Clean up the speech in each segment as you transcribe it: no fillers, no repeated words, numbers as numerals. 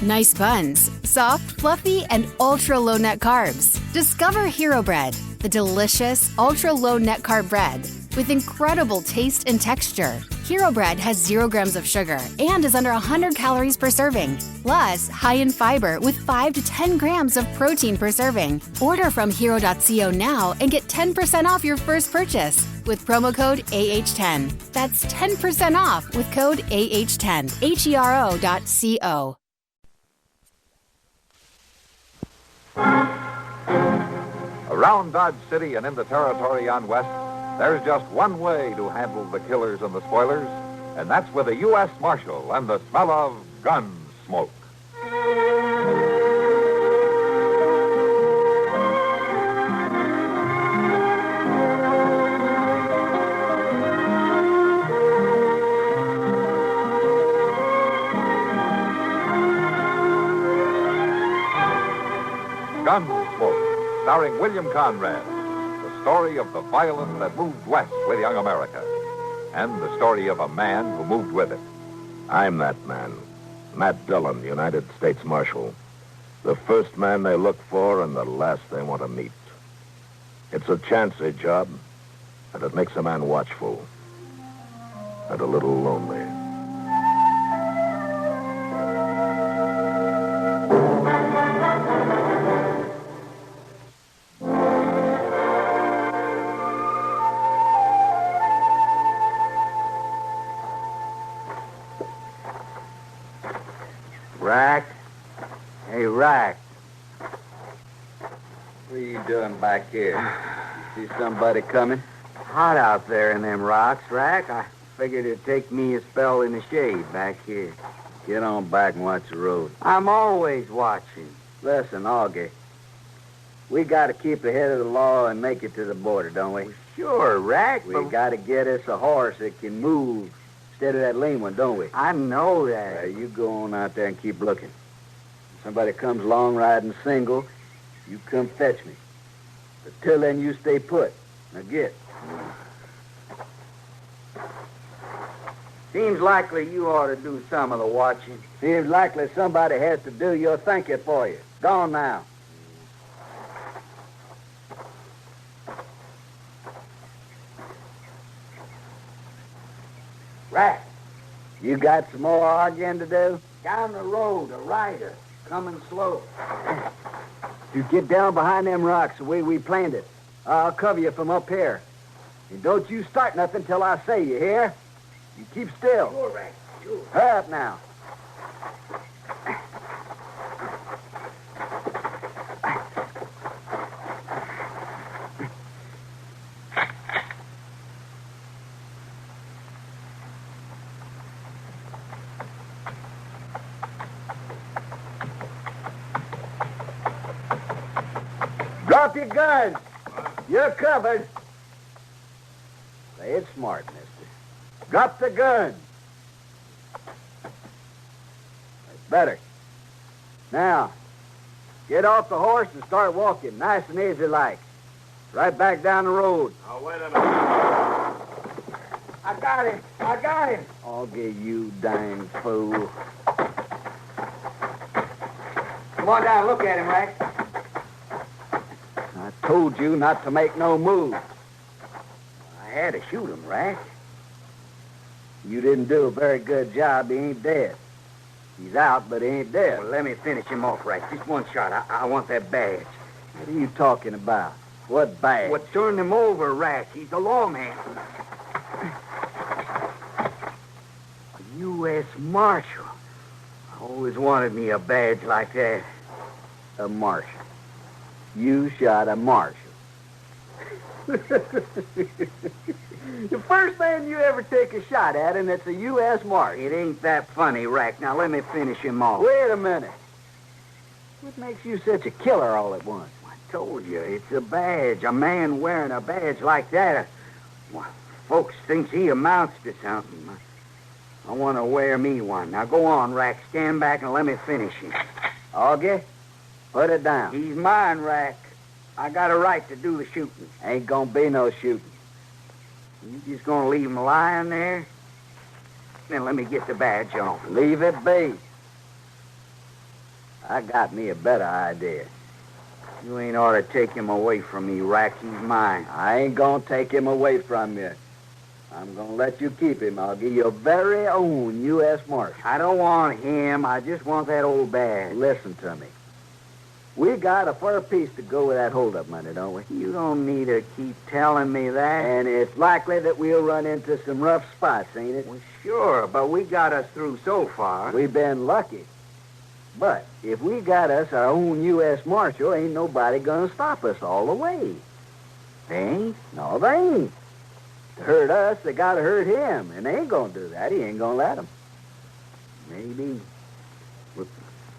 Nice buns, soft, fluffy, and ultra-low net carbs. Discover Hero Bread, the delicious, ultra-low net carb bread with incredible taste and texture. Hero Bread has 0 grams of sugar and is under 100 calories per serving. Plus, high in fiber with 5 to 10 grams of protein per serving. Order from hero.co now and get 10% off your first purchase with promo code AH10. That's 10% off with code AH10. HERO.co. Around Dodge City and in the territory on West, there's just one way to handle the killers and the spoilers, and that's with a U.S. Marshal and the smell of Gunsmoke. Gunsmoke, starring William Conrad. The story of the violence that moved west with young America. And the story of a man who moved with it. I'm that man. Matt Dillon, United States Marshal. The first man they look for and the last they want to meet. It's a chancy job, and it makes a man watchful. And a little lonely. Rack? Hey, Rack. What are you doing back here? You see somebody coming? Hot out there in them rocks, Rack. I figured it'd take me a spell in the shade back here. Get on back and watch the road. I'm always watching. Listen, Augie. We got to keep ahead of the law and make it to the border, don't we? Sure, Rack. We got to get us a horse that can move instead of that lame one, don't we? I know that. You go on out there and keep looking. If somebody comes along riding single, you come fetch me. But till then, you stay put. Now get. Seems likely you ought to do some of the watching. Seems likely somebody has to do your thinking for you. Gone now. Rack, you got some more arguing to do? Down the road, a rider, coming slow. You get down behind them rocks the way we planned it. I'll cover you from up here. And don't you start nothing till I say, you hear? You keep still. Sure, Rack, sure. Hurry up now. Drop your guns. You're covered. Say it smart, mister. Drop the gun. That's better. Now, get off the horse and start walking, nice and easy like. Right back down the road. Now, wait a minute. I got him. I got him. I'll get you, dang fool. Come on down, look at him, Rack. I told you not to make no move. I had to shoot him, Rack. You didn't do a very good job. He ain't dead. He's out, but he ain't dead. Well, let me finish him off, Rack. Just one shot. I want that badge. What are you talking about? What badge? What turned him over, Rack? He's a lawman. A U.S. Marshal. I always wanted me a badge like that. A marshal. You shot a marshal. The first man you ever take a shot at, and it's a U.S. Marshal. It ain't that funny, Rack. Now, let me finish him off. Wait a minute. What makes you such a killer all at once? I told you, it's a badge. A man wearing a badge like that. Well, folks thinks he amounts to something. I want to wear me one. Now, go on, Rack. Stand back and let me finish him. Augie, put it down. He's mine, Rack. I got a right to do the shooting. Ain't gonna be no shooting. You just gonna leave him lying there? Then let me get the badge on. Leave it be. I got me a better idea. You ain't ought to take him away from me, Rack. He's mine. I ain't gonna take him away from you. I'm gonna let you keep him. I'll give you your very own U.S. Marshal. I don't want him. I just want that old badge. Listen to me. We got a fair piece to go with that holdup money, don't we? You don't need to keep telling me that. And it's likely that we'll run into some rough spots, ain't it? Well, sure, but we got us through so far. We've been lucky. But if we got us our own U.S. Marshal, ain't nobody gonna stop us all the way. They ain't? No, they ain't. To hurt us, they gotta hurt him. And they ain't gonna do that. He ain't gonna let them. Maybe.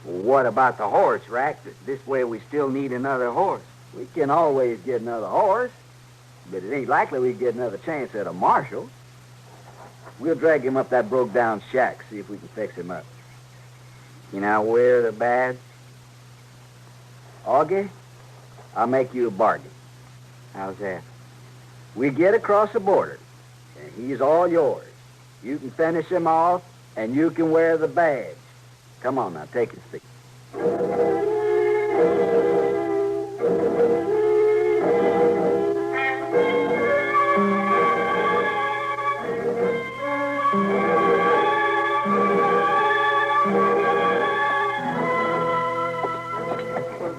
What about the horse, Rack? This way we still need another horse. We can always get another horse, but it ain't likely we get another chance at a marshal. We'll drag him up that broke-down shack, see if we can fix him up. You know, wear the badge. Augie, I'll make you a bargain. How's that? We get across the border, and he's all yours. You can finish him off, and you can wear the badge. Come on now, take his seat. Well,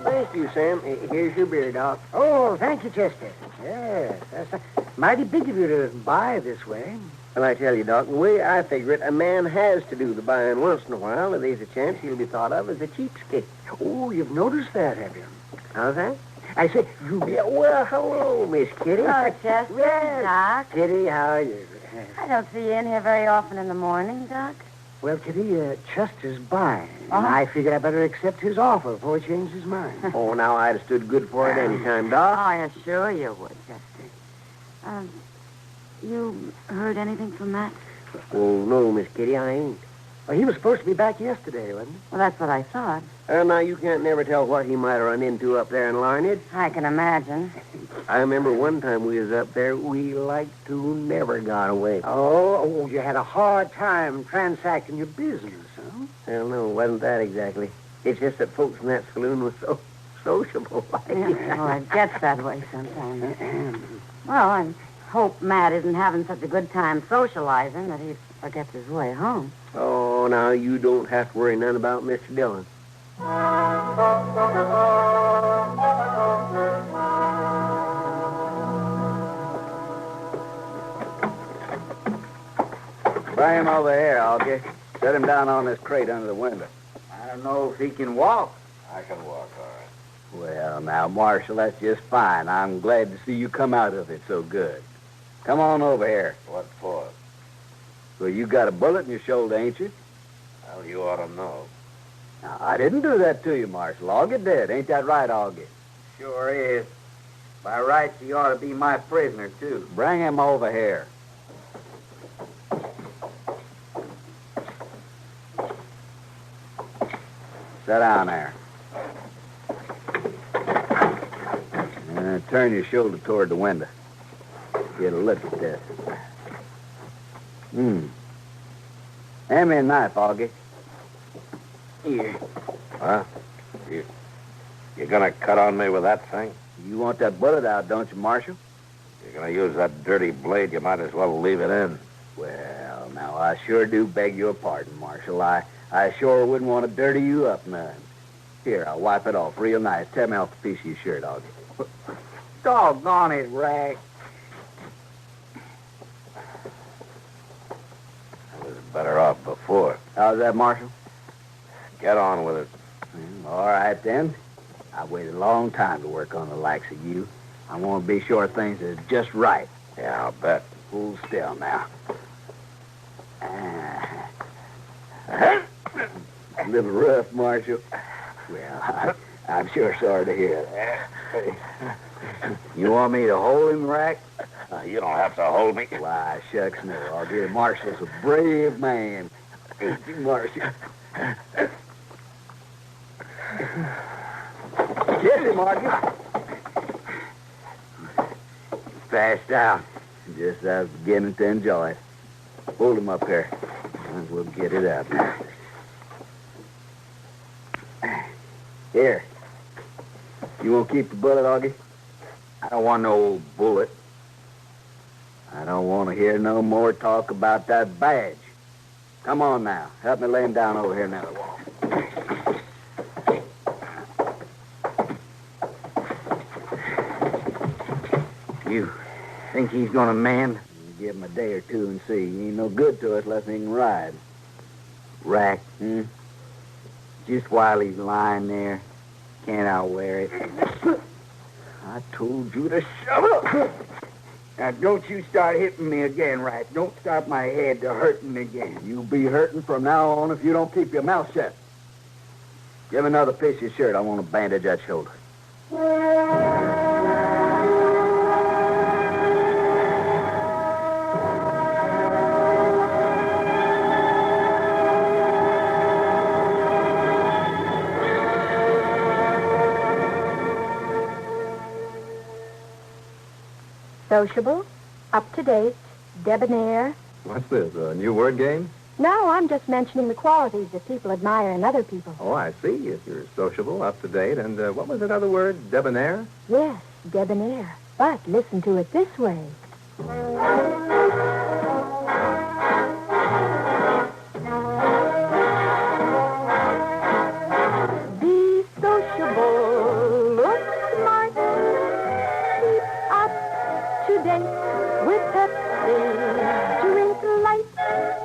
thank you, Sam. Here's your beer, Doc. Oh, thank you, Chester. Yes, that's mighty big of you to buy this way. Well, I tell you, Doc, the way I figure it, a man has to do the buying once in a while, or there's a chance he'll be thought of as a cheapskate. Oh, you've noticed that, have you? How's that? I say, well, hello, Miss Kitty. Hello, Chester. Yes. Doc. Kitty, how are you? I don't see you in here very often in the morning, Doc. Well, Kitty, Chester's buying, and I figured I better accept his offer before he changes his mind. Oh, now I'd have stood good for it any time, Doc. Oh, I assure you would, Chester. You heard anything from Matt? Oh, no, Miss Kitty, I ain't. Well, he was supposed to be back yesterday, wasn't he? Well, that's what I thought. Now, you can't never tell what he might have run into up there in Larned. I can imagine. I remember one time we was up there, we like to never got away. Oh, you had a hard time transacting your business, huh? Well, no, it wasn't that exactly. It's just that folks in that saloon was so sociable. Yeah, well, it gets that way sometimes. Well, I hope Matt isn't having such a good time socializing that he forgets his way home. Oh, now, you don't have to worry none about Mr. Dillon. Bring him over here, Augie. Set him down on this crate under the window. I don't know if he can walk. I can walk, all right. Well, now, Marshal, that's just fine. I'm glad to see you come out of it so good. Come on over here. What for? Well, you got a bullet in your shoulder, ain't you? Well, you ought to know. Now, I didn't do that to you, Marshal. Augie did. Ain't that right, Augie? Sure is. By rights, he ought to be my prisoner, too. Bring him over here. Sit down there. Turn your shoulder toward the window. Get a look at this. Hand me a knife, Augie. Here. Huh? You're gonna cut on me with that thing? You want that bullet out, don't you, Marshal? You're gonna use that dirty blade, you might as well leave it in. Well, now, I sure do beg your pardon, Marshal. I sure wouldn't want to dirty you up none. Here, I'll wipe it off real nice. Tear me off a piece of your shirt, Augie. Doggone it, Rack. I was better off before. How's that, Marshal? Get on with it. All right, then. I've waited a long time to work on the likes of you. I want to be sure things are just right. Yeah, I'll bet. Hold still now. A little rough, Marshal. Well, I'm sure sorry to hear that. You want me to hold him, Rack? You don't have to hold me. Why, shucks, no. I'll get Marshal's a brave man. Ain't you, Marshal? Kiss him, Marshal. Passed out. Just as I was beginning to enjoy it. Hold him up here. And we'll get it up now. Here. You won't keep the bullet, Augie? I don't want no old bullet. I don't want to hear no more talk about that badge. Come on now. Help me lay him down over here near the wall. You think he's going to mend? Give him a day or two and see. He ain't no good to us unless he can ride. Rack, just while he's lying there, can't outwear it. I told you to shut up. Now, don't you start hitting me again, Rack. Don't start my head to hurting again. You'll be hurting from now on if you don't keep your mouth shut. Give him another piece of your shirt. I want to bandage that shoulder. Sociable, up-to-date, debonair. What's this, a new word game? No, I'm just mentioning the qualities that people admire in other people. Oh, I see. If you're sociable, up-to-date, and what was another word? Debonair? Yes, debonair. But listen to it this way. Be sociable, look smart, keep up-to-date with Pepsi, drink light,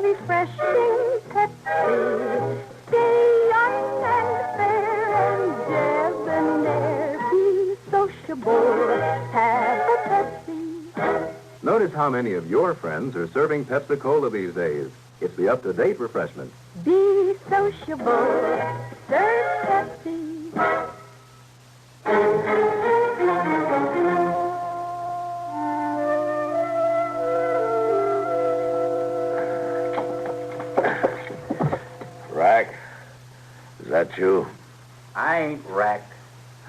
refreshing Pepsi, stay young and fair and debonair, be sociable, have a Pepsi. Notice how many of your friends are serving Pepsi-Cola these days. It's the up-to-date refreshment. Be sociable, serve Pepsi. Rack, is that you? I ain't Rack.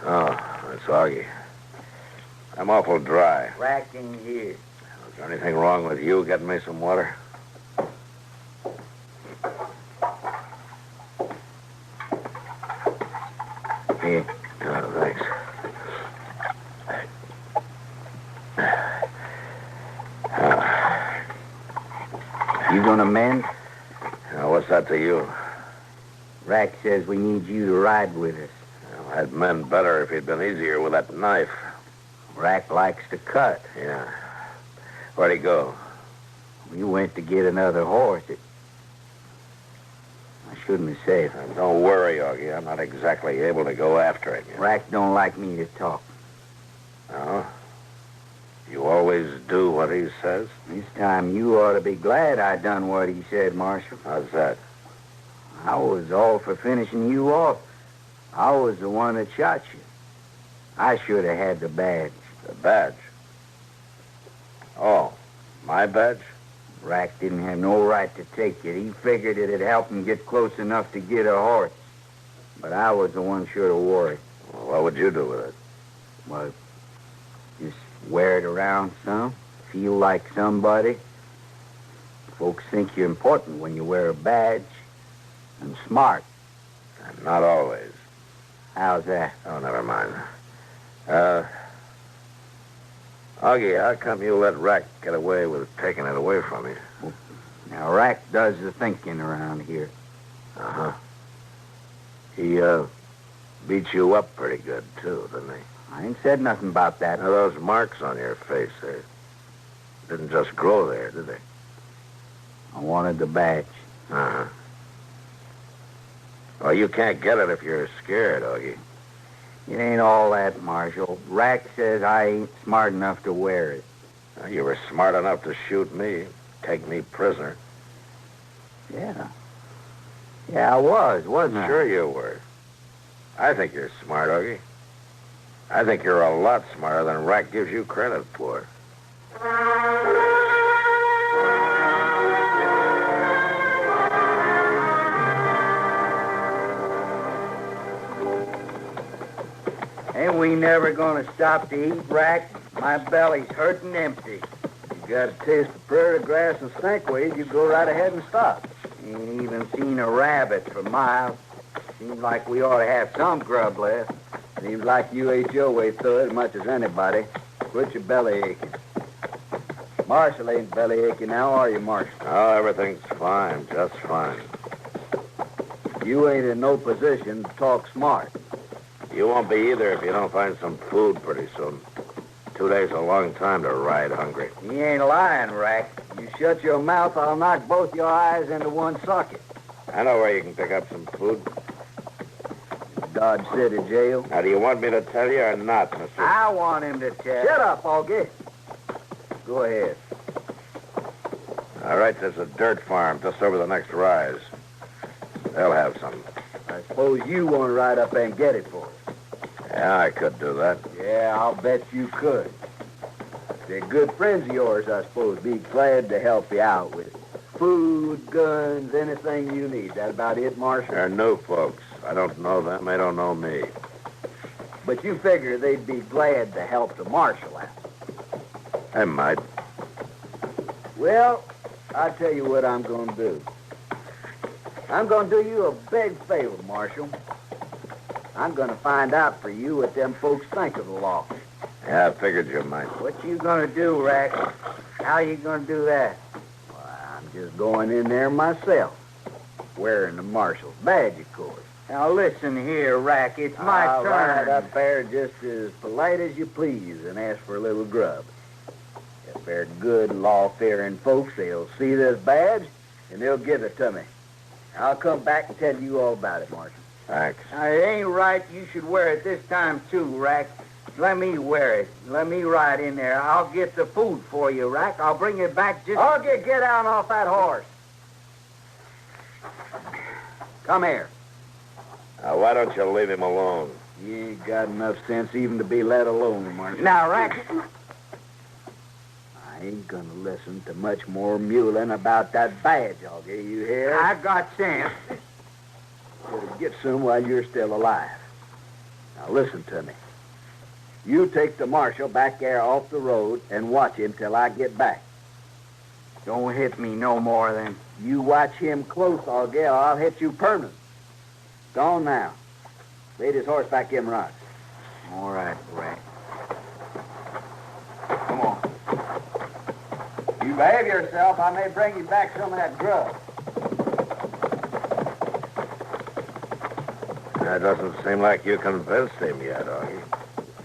Oh, that's Augie. I'm awful dry. Rack ain't here. Is there anything wrong with you getting me some water? Here. Oh, thanks. You gonna mend? Now, what's that to you? Rack says we need you to ride with us. Well, I'd mend better if he'd been easier with that knife. Rack likes to cut. Yeah. Where'd he go? We went to get another horse. I shouldn't have said. Now, don't worry, Augie. I'm not exactly able to go after it. Rack don't like me to talk. No? You always do what he says? This time you ought to be glad I done what he said, Marshal. How's that? I was all for finishing you off. I was the one that shot you. I should have had the badge. The badge? Oh, my badge? Rack didn't have no right to take it. He figured it'd help him get close enough to get a horse. But I was the one should have wore it. Well, what would you do with it? Well, just wear it around some. Feel like somebody. Folks think you're important when you wear a badge. And smart. And not always. How's that? Oh, never mind. Augie, how come you let Rack get away with taking it away from you? Now, Rack does the thinking around here. Uh-huh. He, beat you up pretty good, too, didn't he? I ain't said nothing about that. Now, those marks on your face, they didn't just grow there, did they? I wanted the badge. Uh-huh. Well, you can't get it if you're scared, Augie. It ain't all that, Marshal. Rack says I ain't smart enough to wear it. Now, you were smart enough to shoot me, take me prisoner. Yeah. Yeah, I wasn't I? Sure you were. I think you're smart, Augie. I think you're a lot smarter than Rack gives you credit for. Ain't we never gonna stop to eat, Rack? My belly's hurting empty. You got a taste of prairie grass and snakeweed, you go right ahead and stop. Ain't even seen a rabbit for miles. Seems like we ought to have some grub left. Seems like you ate your way through it as much as anybody. Quit your belly aching. Marshal ain't belly aching now, are you, Marshal? Oh, everything's fine, just fine. You ain't in no position to talk smart. You won't be either if you don't find some food pretty soon. 2 days is a long time to ride hungry. He ain't lying, Rack. You shut your mouth, I'll knock both your eyes into one socket. I know where you can pick up some food. Dodge City Jail. Now, do you want me to tell you or not, mister? I want him to tell. Shut up, Augie. Go ahead. All right, there's a dirt farm just over the next rise. They'll have some. I suppose you want to ride up there and get it for us. Yeah, I could do that. Yeah, I'll bet you could. They're good friends of yours, I suppose. Be glad to help you out with food, guns, anything you need. That about it, Marshal? They're new folks. I don't know them. They don't know me. But you figure they'd be glad to help the Marshal out. They might. Well, I'll tell you what I'm going to do. I'm going to do you a big favor, Marshal. I'm going to find out for you what them folks think of the law. Yeah, I figured you might. What you going to do, Rack? How you going to do that? Well, I'm just going in there myself, wearing the Marshal's badge, of course. Now, listen here, Rack. It's my turn. I'll ride up there just as polite as you please and ask for a little grub. If they're good, law-fearing folks, they'll see this badge, and they'll give it to me. I'll come back and tell you all about it, Marshal. Thanks. Now, it ain't right you should wear it this time, too, Rack. Let me wear it. Let me ride in there. I'll get the food for you, Rack. I'll bring it back just... I'll get down off that horse. Come here. Now, why don't you leave him alone? You ain't got enough sense even to be let alone, Marshal. Now, Rack... I ain't gonna listen to much more mewling about that badge, Augie. You hear? I got sense. Better get some while you're still alive. Now, listen to me. You take the Marshal back there off the road and watch him till I get back. Don't hit me no more, then. You watch him close, Augie, or I'll hit you permanent. Gone now. Lead his horse back in rocks. All right, Rack. Come on. You behave yourself, I may bring you back some of that grub. That doesn't seem like you convinced him yet, Augie.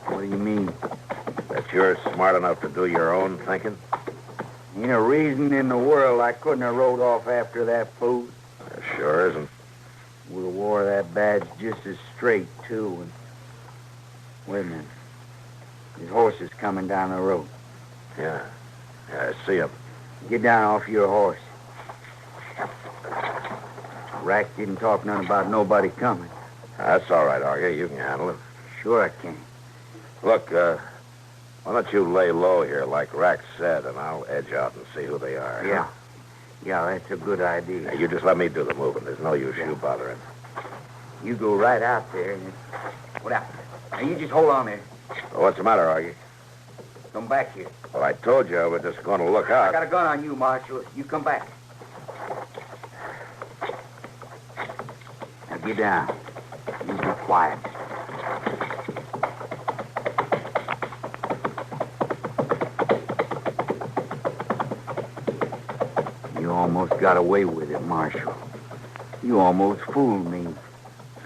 What do you mean? That you're smart enough to do your own thinking? Ain't a reason in the world I couldn't have rode off after that food. There sure isn't. Would have wore that badge just as straight, too. And... Wait a minute. His horse is coming down the road. Yeah, I see him. Get down off your horse. Rack didn't talk none about nobody coming. That's all right, Augie. You can handle it. Sure I can. Look, why don't you lay low here like Rack said, and I'll edge out and see who they are. Yeah. Yeah, that's a good idea. Now, you just let me do the moving. There's no use you bothering. You go right out there and... What out? Now, you just hold on there. Well, what's the matter, Augie? Come back here. Well, I told you I was just going to look out. I got a gun on you, Marshal. You come back. Now, get down. You be quiet. You almost got away with it, Marshal. You almost fooled me.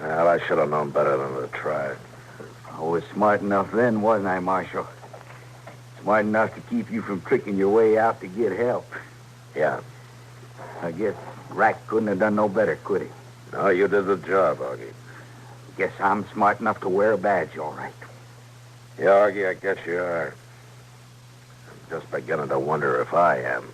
Well, I should have known better than to try. I was smart enough then, wasn't I, Marshal? Smart enough to keep you from tricking your way out to get help. Yeah. I guess Rack couldn't have done no better, could he? No, you did the job, Augie. Guess I'm smart enough to wear a badge, all right. Yeah, Augie, I guess you are. I'm just beginning to wonder if I am.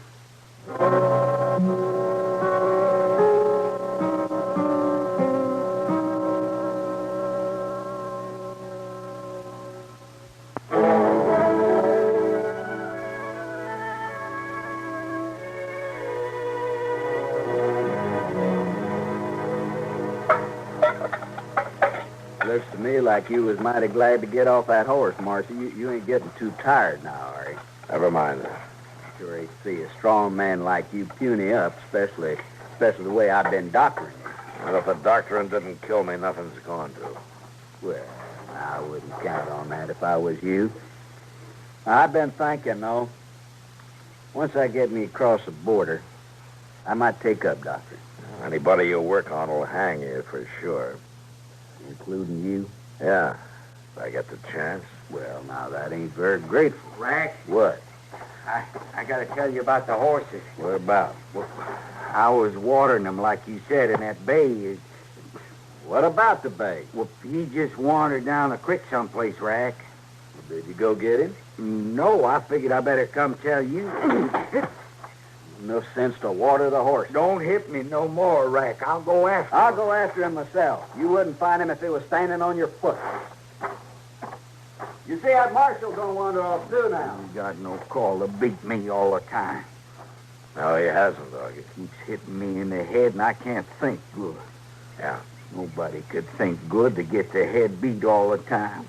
Looks to me like you was mighty glad to get off that horse, Marcy. You ain't getting too tired now, are you? Never mind. Sure ain't see a strong man like you puny up, especially the way I've been doctoring you. And if the doctrine didn't kill me, nothing's going to. Well, I wouldn't count on that if I was you. I've been thinking, though. Once I get me across the border, I might take up doctrine. Anybody you work on will hang you for sure. Including you? Yeah, if I get the chance. Well, now, that ain't very grateful. Rack, What? I got to tell you about the horses. What about? I was watering them, like you said, in that bay. What about the bay? Well, he just wandered down the creek someplace, Rack. Did you go get him? No, I figured I better come tell you. Enough sense to water the horse. Don't hit me no more, Rack. I'll go after I'll him. go after him myself. You wouldn't find him if he was standing on your foot. You see, that marshal's gonna wander off too now. He got no call to beat me all the time. No, he hasn't, Augie. Keeps hitting me in the head, and I can't think good. Yeah. Nobody could think good to get their head beat all the time.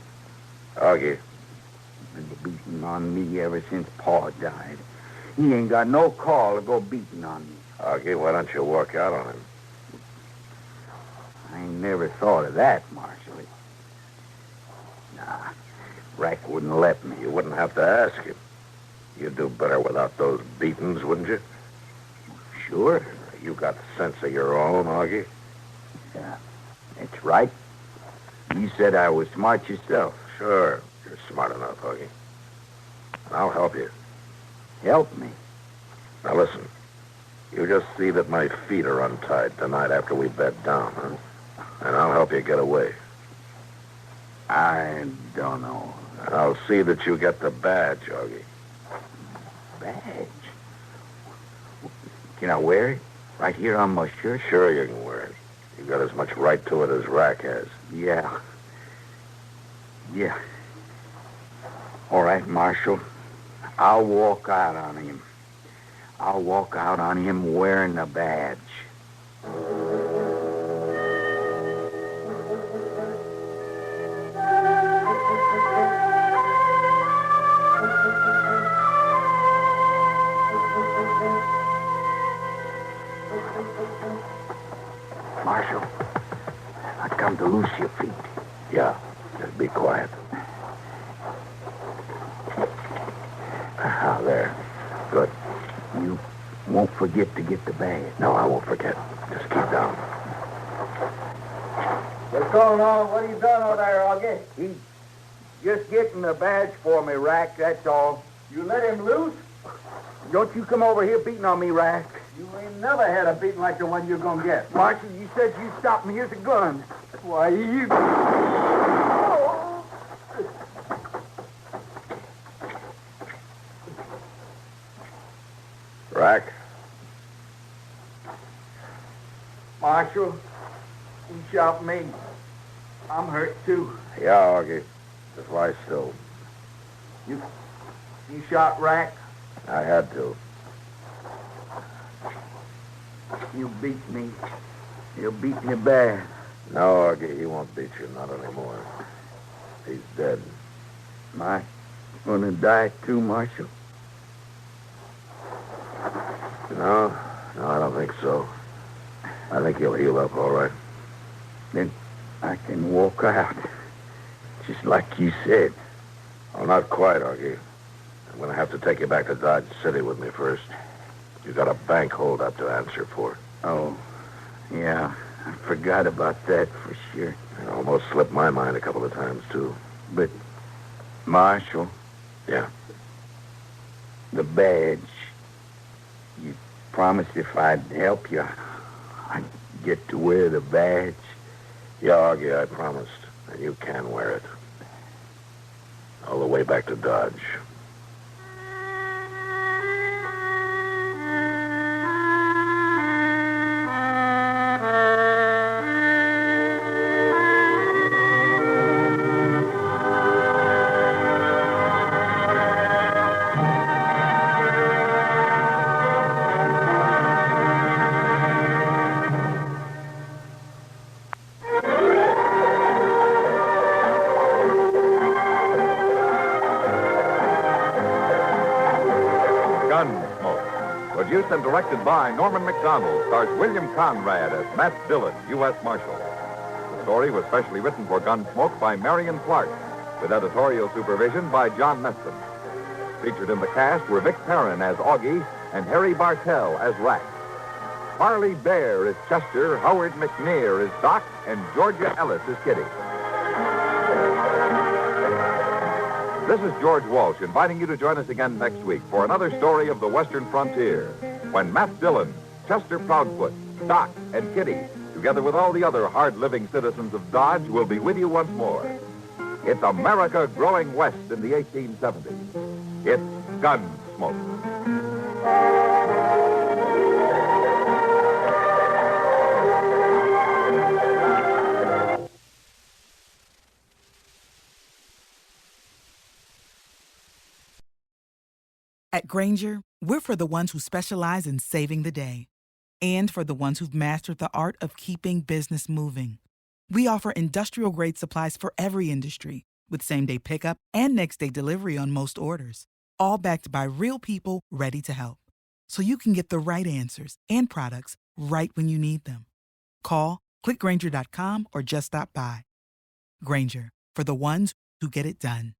Augie, Been beating on me ever since Pa died. He ain't got no call to go beating on me. Augie, why don't you walk out on him? I ain't never thought of that, Marshal. Nah, Rack wouldn't let me. You wouldn't have to ask him. You'd do better without those beatings, wouldn't you? Sure. You got sense of your own, Augie. Yeah, that's right. You said I was smart yourself. Sure, you're smart enough, Augie. And I'll help you. Help me. Now listen, you just see that my feet are untied tonight after we bed down, huh? And I'll help you get away. I don't know. And I'll see that you get the badge, Augie. Badge? Can I wear it? Right here on my shirt? Sure you can wear it. You got as much right to it as Rack has. Yeah. Yeah. All right, Marshal. I'll walk out on him. I'll walk out on him wearing the badge. Marshal, I come to loose your feet. Yeah, just be quiet. Ah, there. Good. You won't forget to get the badge. No, I won't forget. Just keep down. What's going on? What are you doing over there, Augie? He's just getting the badge for me, Rack, that's all. You let him loose? Don't you come over here beating on me, Rack. You ain't never had a beating like the one you're gonna get. Marshal, you said you stopped me. Here's a gun. Why, you... Rack? Marshal, you shot me. I'm hurt, too. Yeah, Augie. Just lie still. You shot Rack? I had to. You beat me. You beat me bad. No, Augie, he won't beat you, not anymore. He's dead. Am I gonna die, too, Marshal? No, I don't think so. I think he'll heal up all right. Then I can walk out. Just like you said. Oh, not quite, Augie. I'm going to have to take you back to Dodge City with me first. You got a bank holdup to answer for. Oh, yeah. I forgot about that for sure. It almost slipped my mind a couple of times, too. But, Marshal. Yeah? The badge. You promised if I'd help you, I'd get to wear the badge. Yeah, Augie, I promised. And you can wear it. All the way back to Dodge. produced and directed by Norman Macdonnell, stars William Conrad as Matt Dillon, U.S. Marshal. The story was specially written for Gunsmoke by Marion Clark, with editorial supervision by John Meston. Featured in the cast were Vic Perrin as Augie and Harry Bartell as Rack. Harley Bear is Chester, Howard McNear is Doc, and Georgia Ellis is Kitty. This is George Walsh inviting you to join us again next week for another story of the Western frontier, when Matt Dillon, Chester Proudfoot, Doc, and Kitty, together with all the other hard-living citizens of Dodge, will be with you once more. It's America growing west in the 1870s. It's Gunsmoke. At Grainger, we're for the ones who specialize in saving the day and for the ones who've mastered the art of keeping business moving. We offer industrial-grade supplies for every industry with same-day pickup and next-day delivery on most orders, all backed by real people ready to help. So you can get the right answers and products right when you need them. Call, click Grainger.com, or just stop by. Grainger, for the ones who get it done.